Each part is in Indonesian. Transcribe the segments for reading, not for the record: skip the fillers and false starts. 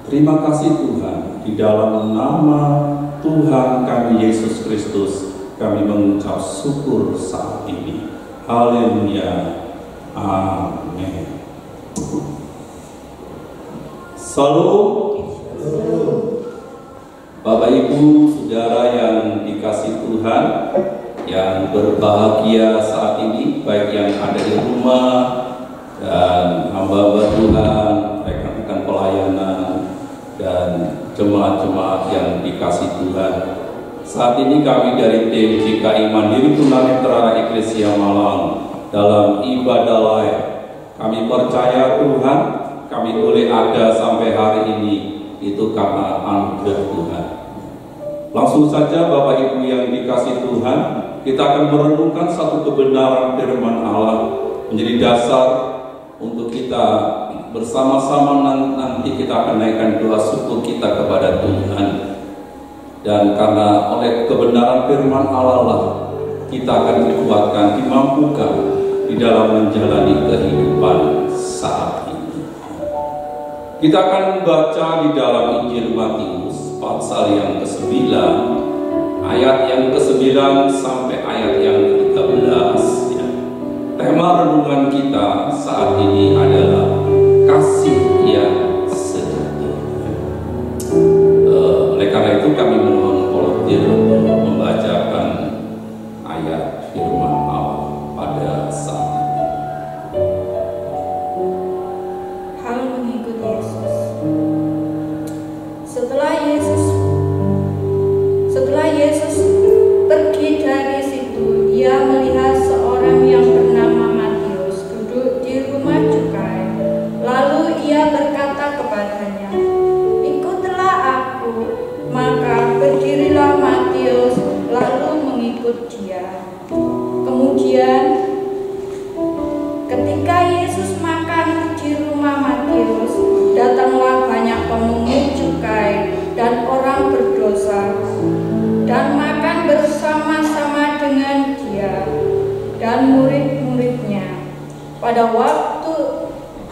Terima kasih Tuhan, di dalam nama Tuhan kami Yesus Kristus, kami mengucap syukur saat ini. Haleluya. Amin. Salam. Bapak Ibu, Saudara yang dikasih Tuhan, yang berbahagia saat ini, baik yang ada di rumah dan jemaat-jemaat yang dikasih Tuhan. Saat ini kami dari tim GKI Mandiri Tunanetra Eklesia Malang dalam ibadah live. Kami percaya Tuhan, kami boleh ada sampai hari ini itu karena anugerah Tuhan. Langsung saja Bapak Ibu yang dikasih Tuhan, kita akan merenungkan satu kebenaran firman Allah menjadi dasar untuk kita bersama-sama. Nanti kita akan naikkan doa syukur kita kepada Tuhan. Dan karena oleh kebenaran firman Allah lah kita akan dikuatkan, dimampukan di dalam menjalani kehidupan saat ini. Kita akan membaca di dalam Injil Matius pasal yang ke-9, ayat yang ke-9 sampai ayat yang ke-13 ya. Tema renungan kita saat ini adalah kasih yang sejati. Oleh karena itu kami mohon volunteer untuk membacakan ayat firman Allah pada saat ini. Hal mengikut Yesus. Setelah Yesus pergi dari situ, ia melihat seorang yang bernama Matius duduk di rumah cukai. Lalu ia berkata kepadanya, "Ikutlah aku." Maka berdirilah Matius lalu mengikut dia. Kemudian ketika Yesus makan di rumah Matius, datanglah banyak pemungut cukai dan orang berdosa dan makan bersama-sama dengan dia dan murid-muridnya. Pada waktu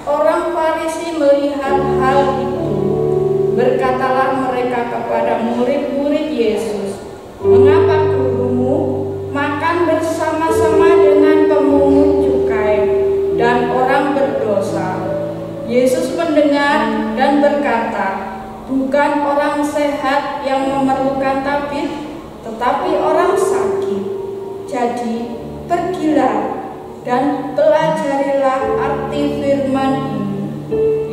orang Farisi melihat hal itu, berkatalah mereka kepada murid-murid Yesus, "Mengapa gurumu makan bersama-sama dengan pemungut cukai dan orang berdosa?" Yesus mendengar dan berkata, "Bukan orang sehat yang memerlukan tabib, tetapi orang sakit. Jadi pergilah dan pelajarilah arti firman ini.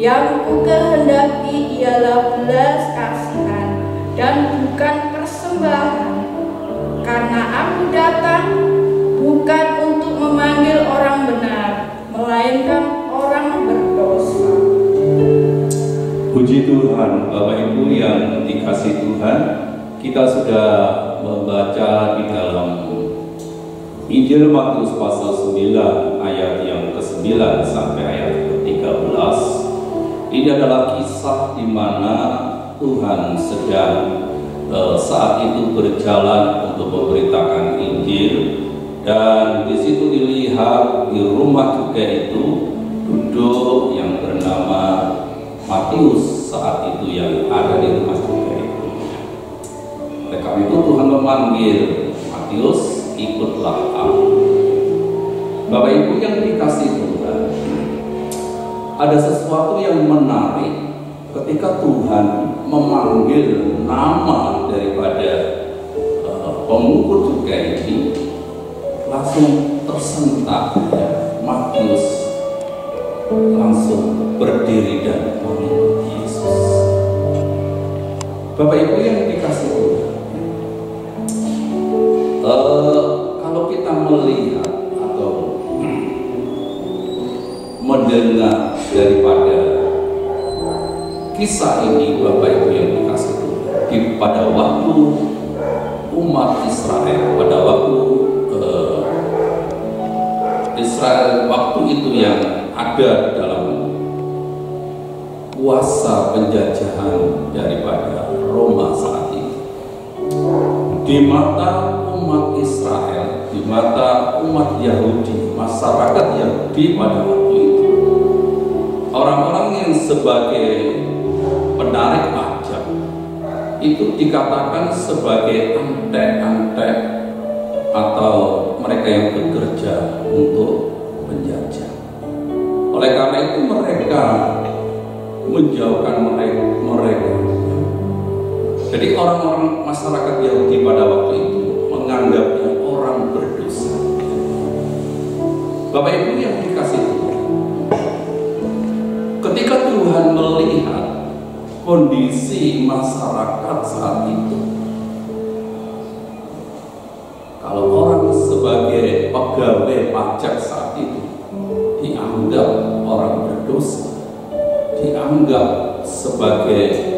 Yang kukehendaki ialah belas kasihan dan bukan persembahan. Karena aku datang bukan untuk memanggil orang benar, melainkan orang berdosa." Puji Tuhan, Bapak Ibu yang dikasih Tuhan, kita sudah membaca di dalam Injil Matius pasal 9 ayat yang ke-9 sampai ayat ke-13. Ini adalah kisah di mana Tuhan sedang saat itu berjalan untuk memberitakan Injil, dan di situ dilihat di rumah cukai itu duduk yang bernama Matius saat itu yang ada di rumah cukai itu. Oleh karena itu Tuhan memanggil Matius, "Ikutlah aku." Bapak Ibu yang dikasih Tuhan, ada sesuatu yang menarik ketika Tuhan memanggil nama daripada pemungut cukai ini, langsung tersentak ya, Matius langsung berdiri dan mengikut Yesus. Bapak Ibu yang dikasih Tuhan, kalau kita melihat atau mendengar daripada kisah ini, Bapak Ibu yang dikasih Tuhan, pada waktu umat Israel, pada waktu Israel waktu itu yang ada di dalam kuasa penjajahan daripada Roma saat ini, di mata umat Israel, di mata umat Yahudi, masyarakat Yahudi pada waktu itu, orang-orang yang sebagai penarik pajak itu dikatakan sebagai antek-antek atau mereka yang bekerja untuk penjajah. Oleh karena itu mereka menjauhkan mereka. Jadi orang-orang masyarakat Yahudi pada waktu itu menganggapnya orang berdosa. Bapak Ibu yang dikasih Tuhan, ketika Tuhan melihat kondisi masyarakat saat itu. Kalau orang sebagai pegawai pajak saat itu dianggap orang berdosa, dianggap sebagai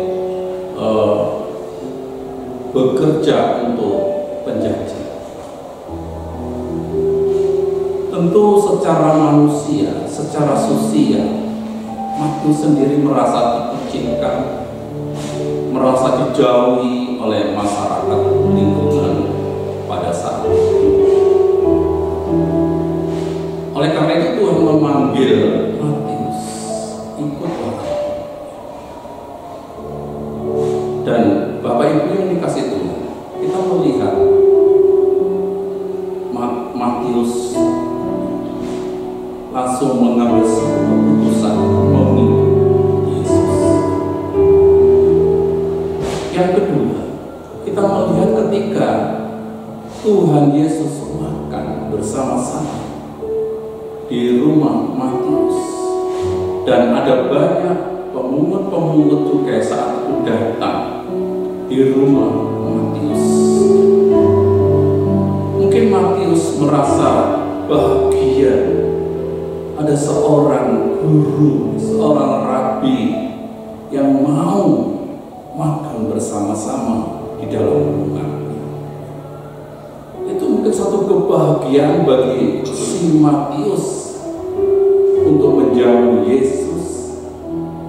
bekerja untuk penjajah. Tentu secara manusia, secara sosial, Matius sendiri merasa dikucilkan, merasa dijauhi oleh masyarakat lingkungan pada saat itu. Oleh karena itu Tuhan memanggil Matius, ikutlah. Dan Bapak Ibu yang dikasih Tuhan, kita melihat Matius langsung mengambil keputusan mengikut Yesus. Yang kedua, kita melihat ketika Tuhan Yesus makan bersama-sama di rumah Matius, dan ada banyak pemungut cukai saat itu datang di rumah Matius. Mungkin Matius merasa bahagia ada seorang guru, seorang rabi yang mau makan bersama-sama di dalam rumahnya. Itu mungkin satu kebahagiaan bagi si Matius untuk menjamu Yesus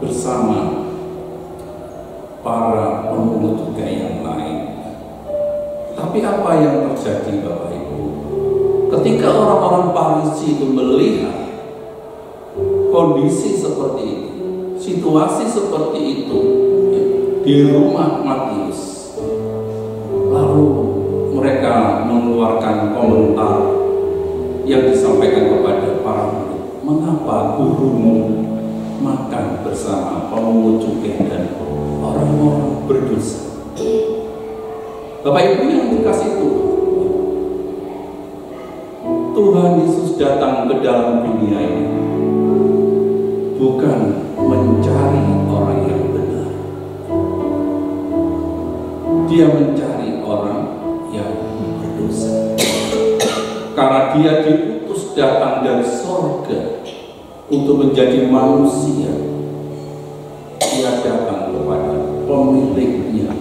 bersama para pemungut cukai yang lain. Tapi apa yang terjadi Bapak Ibu? Ketika orang-orang Farisi itu melihat kondisi seperti itu, situasi seperti itu di rumah Matius, lalu mereka mengeluarkan komentar yang disampaikan kepada para murid. Mengapa gurumu makan bersama pemungut cukai dan orang-orang berdosa? Bapak Ibu yang dikasih Tuhan Yesus datang ke dalam dunia ini bukan mencari orang yang benar. Dia mencari orang yang berdosa. Karena dia diutus datang dari sorga untuk menjadi manusia, dia datang kepada pemiliknya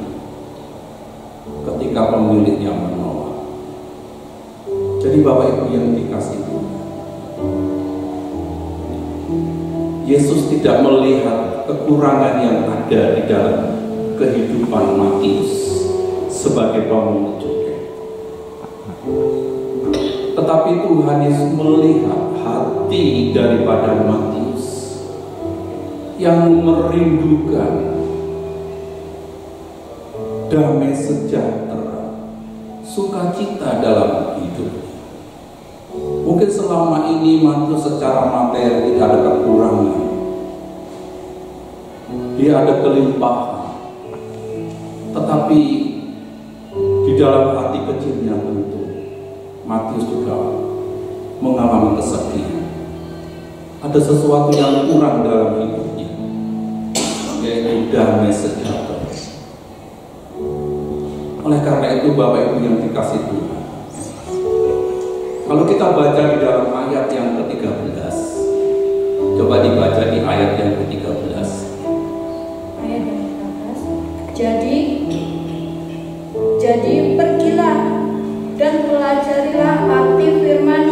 ketika pemiliknya menolak. Jadi Bapak Ibu yang dikasih Tuhan, Yesus tidak melihat kekurangan yang ada di dalam kehidupan Matius sebagai pemungut cukai, tetapi Tuhan Yesus melihat hati daripada Matius yang merindukan damai sejahtera, sukacita dalam hidupnya. Mungkin selama ini Matius secara materi tidak ada kekurangan, dia ada kelimpahan, tetapi di dalam hati kecilnya tentu Matius juga mengalami kesedihan. Ada sesuatu yang kurang dalam hidupnya, yaitu damai sejahtera. Oleh karena itu Bapak Ibu yang dikasih Tuhan, kalau kita baca di dalam ayat yang ke-13, coba dibaca di ayat yang ke-13. Ayat yang ke-13. Jadi pergilah dan pelajarilah arti firman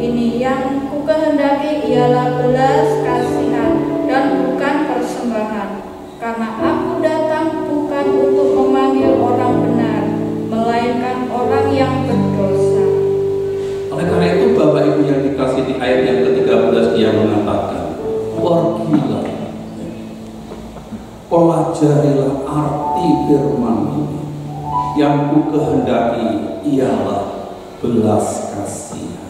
ini, yang kukehendaki ialah belas kasihan dan bukan persembahan, karena aku datang bukan untuk memanggil orang benar, melainkan orang yang berdosa. Oleh karena itu Bapak Ibu yang dikasih, di ayat yang ke-13 dia mengatakan, pergilah, pelajarilah arti firman ini, yang kukehendaki ialah belas kasihan,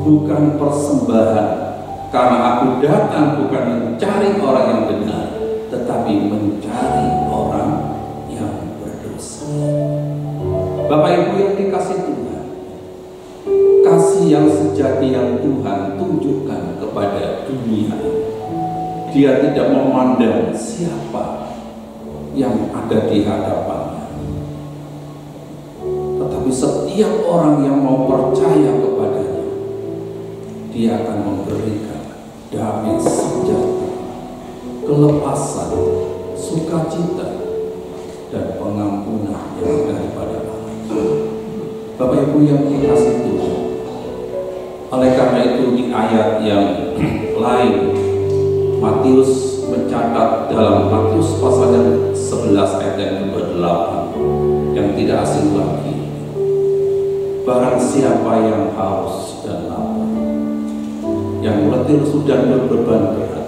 bukan persembahan, karena aku datang bukan mencari orang yang benar, tetapi mencari orang yang berdosa. Bapak Ibu yang dikasih Tuhan, kasih yang sejati yang Tuhan tunjukkan kepada dunia, dia tidak memandang siapa yang ada di hadapannya. Tetapi setiap orang yang mau percaya kepadanya, dia akan memberikan damai sejahtera, kelepasan, sukacita, dan pengampunan yang daripada Allah. Bapak Ibu yang dikasihi Tuhan, oleh karena itu di ayat yang lain, Matius mencatat dalam Matius pasal 11 ayat yang ke-8 yang tidak asing lagi, barang siapa yang haus dan lapar, yang letih lesu dan berbeban berat,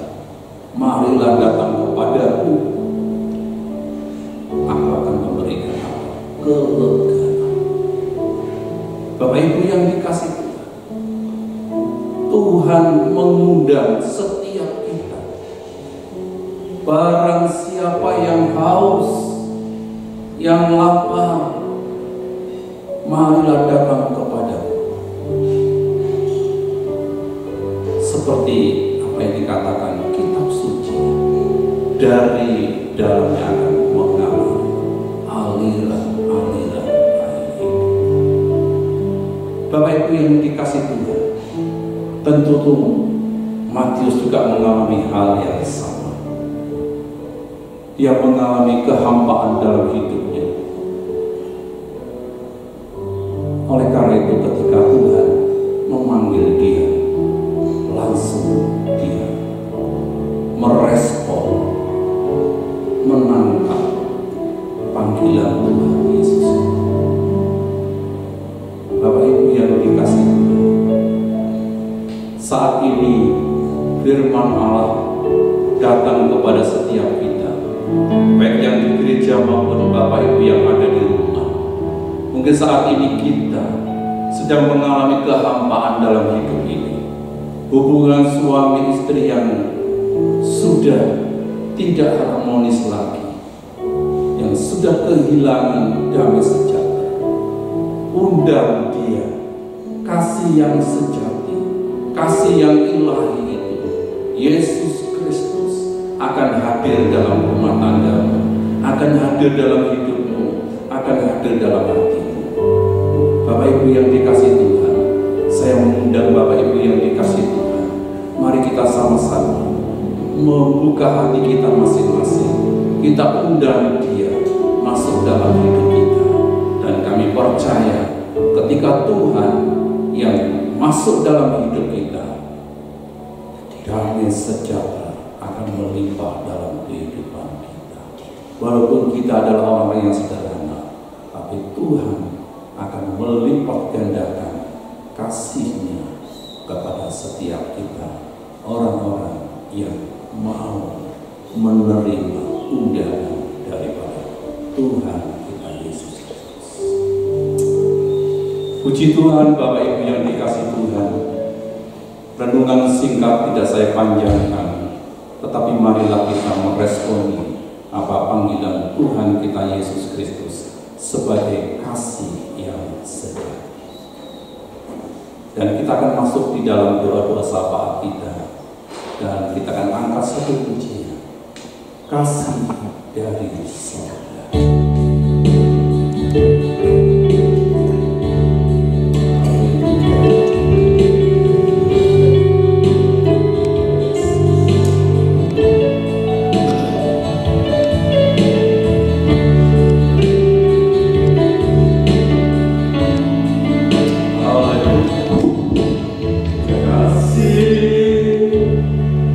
marilah datang kepadaku, aku akan memberikan kelegaan. Bapak Ibu yang dikasihi Tuhan, Tuhan mengundang setiap kita. Barang siapa yang haus, yang lapar, marilah datang kepadaku. Seperti apa yang dikatakan kitab suci, dari dalamnya akan mengalir aliran-aliran air hidup. Bapak Ibu yang dikasihi Tuhan, tentu Matius juga mengalami hal yang sama. Dia mengalami kehampaan dalam hidupnya. Oleh karena itu ketika Tuhan memanggil dia, langsung dia merespon, menangkap panggilan Tuhan Yesus. Bapak Ibu yang dikasihi Tuhan, saat ini firman Allah datang kepada setiap kita, baik yang di gereja maupun Bapak Ibu yang ada di rumah. Mungkin saat ini kita sedang mengalami kehampaan dalam hidup ini. Hubungan suami istri yang sudah tidak harmonis lagi, yang sudah kehilangan damai sejahtera. Undang dia, kasih yang sejati, kasih yang ilahi itu, Yesus Kristus akan hadir dalam rumah tanggamu, akan hadir dalam hidupmu, akan hadir dalam hatimu. Bapak Ibu yang dikasihi Tuhan, saya mengundang Bapak Ibu yang dikasihi Tuhan, mari kita sama-sama membuka hati kita masing-masing. Kita undang dia masuk dalam hidup kita, dan kami percaya ketika Tuhan yang masuk dalam hidup kita, damai sejahtera akan melimpah dalam kehidupan kita. Walaupun kita adalah orang yang sederhana, tapi Tuhan akan melipat gandakan kasih-Nya kepada setiap kita, orang-orang yang mau menerima undangan daripada Tuhan kita Yesus Kristus. Puji Tuhan, Bapak Ibu yang dikasihi Tuhan, renungan singkat tidak saya panjangkan, tetapi marilah kita meresponi apa panggilan Tuhan kita Yesus Kristus sebagai kasih yang sejati. Dan kita akan masuk di dalam doa-doa syafaat kita, dan kita akan angkat satu pujian, kasih dari sorga.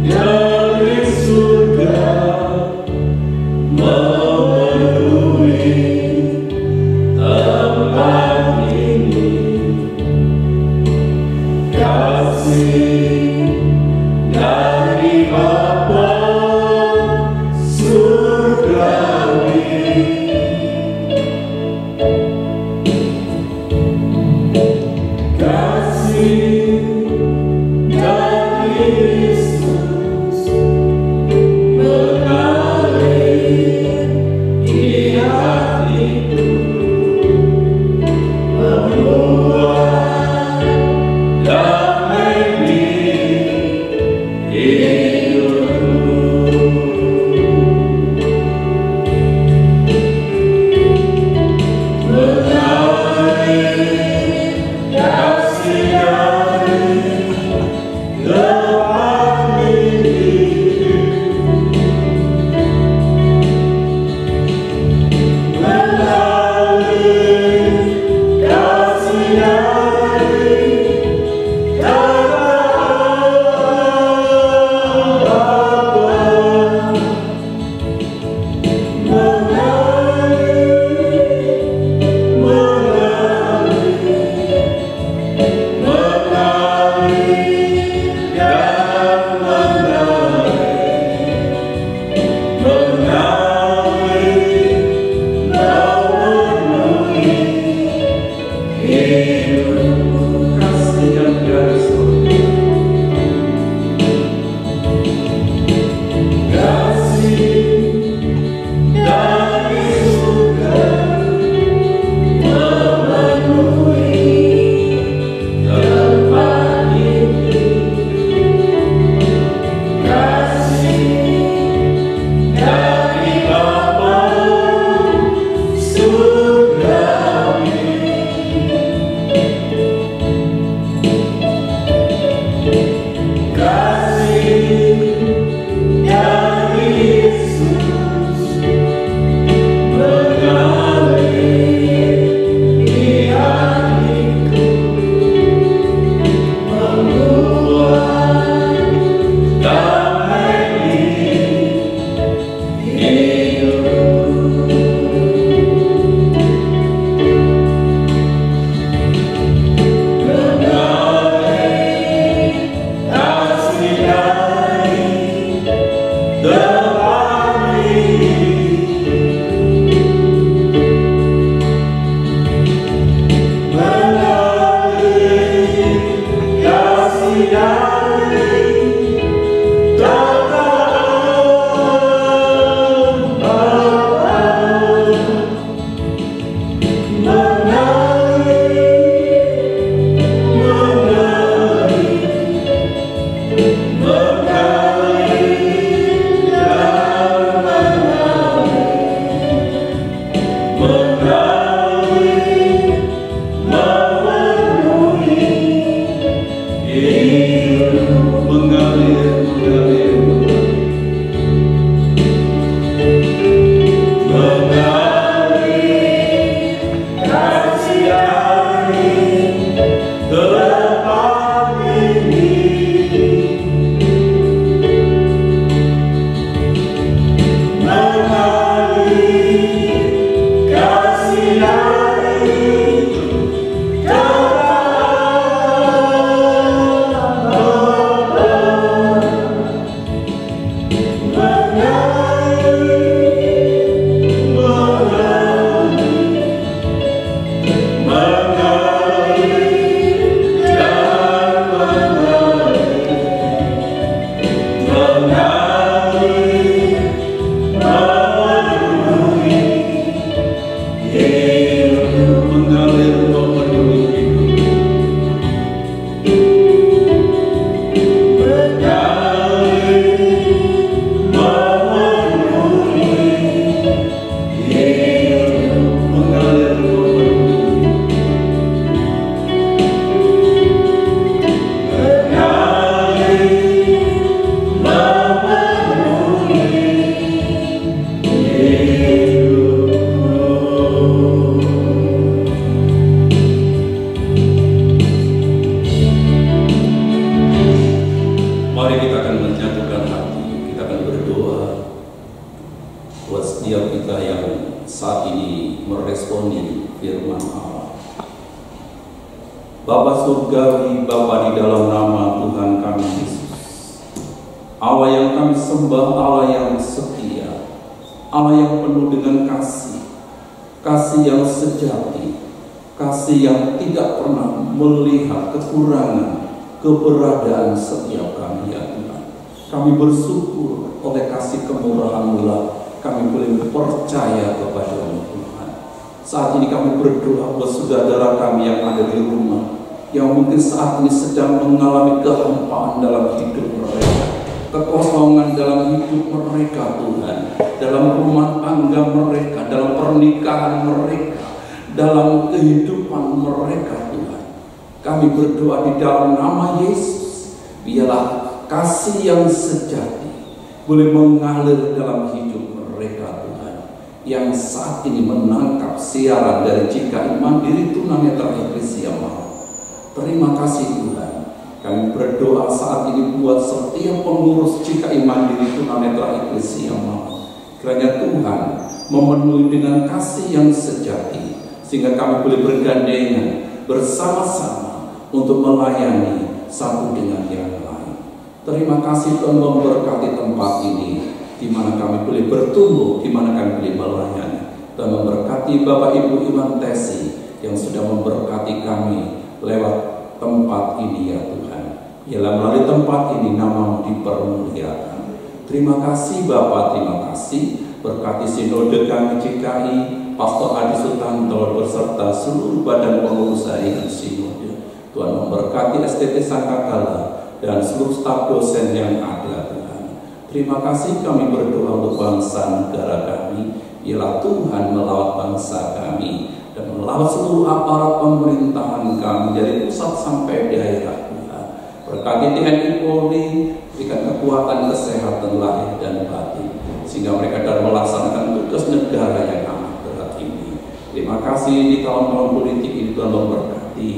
Dari surga, Mama Bapa surgawi, Bapa di dalam nama Tuhan kami Yesus, Allah yang kami sembah, Allah yang setia, Allah yang penuh dengan kasih, kasih yang sejati, kasih yang tidak pernah melihat kekurangan, keberadaan setiap kami ya Tuhan. Kami bersyukur oleh kasih kemurahan-Mu kami boleh percaya kepada-Mu Tuhan. Saat ini kami berdoa buat saudara kami yang ada di rumah, yang mungkin saat ini sedang mengalami kehampaan dalam hidup mereka, kekosongan dalam hidup mereka Tuhan, dalam rumah tangga mereka, dalam pernikahan mereka, dalam kehidupan mereka Tuhan. Kami berdoa di dalam nama Yesus, biarlah kasih yang sejati boleh mengalir dalam hidup mereka Tuhan, yang saat ini menangkap siaran dari Jika Iman Diri Tunanetra Eklesia Malang. Terima kasih Tuhan. Kami berdoa saat ini buat setiap pengurus Jika Iman Diri Tunanetra Eklesia Malang. Kiranya Tuhan memenuhi dengan kasih yang sejati, sehingga kami boleh bergandengan bersama-sama untuk melayani satu dengan yang lain. Terima kasih Tuhan memberkati tempat ini, di mana kami boleh bertumbuh, di mana kami boleh melayani. Dan memberkati Bapak Ibu Iwan Tesi yang sudah memberkati kami lewat tempat ini ya Tuhan. Ialah melalui tempat ini nama-Mu dipermuliakan. Terima kasih Bapak, terima kasih. Berkati sinode kami GKI, Pastor Adi Sutanto beserta seluruh badan pengurus harian sinode. Tuhan memberkati STT Sangkakala dan seluruh staf dosen yang ada Tuhan. Terima kasih, kami berdoa untuk bangsa negara kami. Ialah Tuhan melawat bangsa kami dan melawat seluruh aparat pemerintahan kami dari pusat sampai daerah Tuhan. Berkati TNI Polri, berikan kekuatan kesehatan lahir dan batin, sehingga mereka dapat melaksanakan tugas negara yang amat berat ini. Terima kasih di tahun-tahun politik ini Tuhan memberkati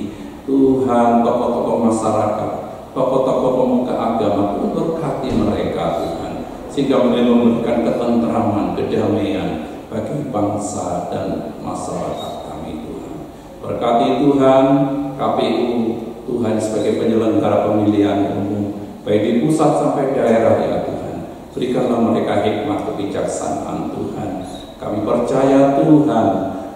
Tuhan, tokoh-tokoh masyarakat, tokoh-tokoh pemuka agama, Tuhan berkati mereka Tuhan, sehingga mereka memberikan ketentraman, kedamaian bagi bangsa dan masyarakat kami Tuhan. Berkati Tuhan KPU Tuhan sebagai penyelenggara pemilihan umum, baik di pusat sampai daerah ya Tuhan. Berikanlah mereka hikmat kebijaksanaan Tuhan. Kami percaya Tuhan,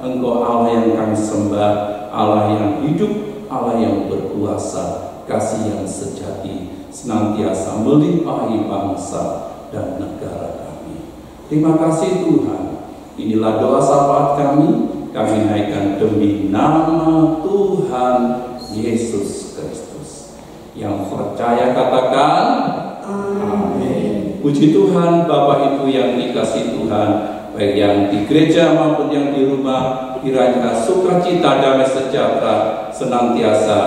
Engkau Allah yang kami sembah, Allah yang hidup, Allah yang berkuasa, kasih yang sejati senantiasa melimpahi bangsa dan negara kami. Terima kasih Tuhan. Inilah doa syafaat kami naikkan demi nama Tuhan Yesus Kristus. Yang percaya katakan amin. Puji Tuhan, Bapak Ibu yang dikasihi Tuhan, baik yang di gereja maupun yang di rumah, kiranya sukacita damai sejahtera senantiasa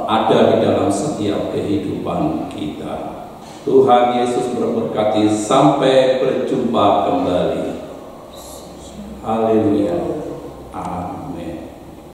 ada di dalam setiap kehidupan kita. Tuhan Yesus memberkati, sampai berjumpa kembali. Haleluya. Amin.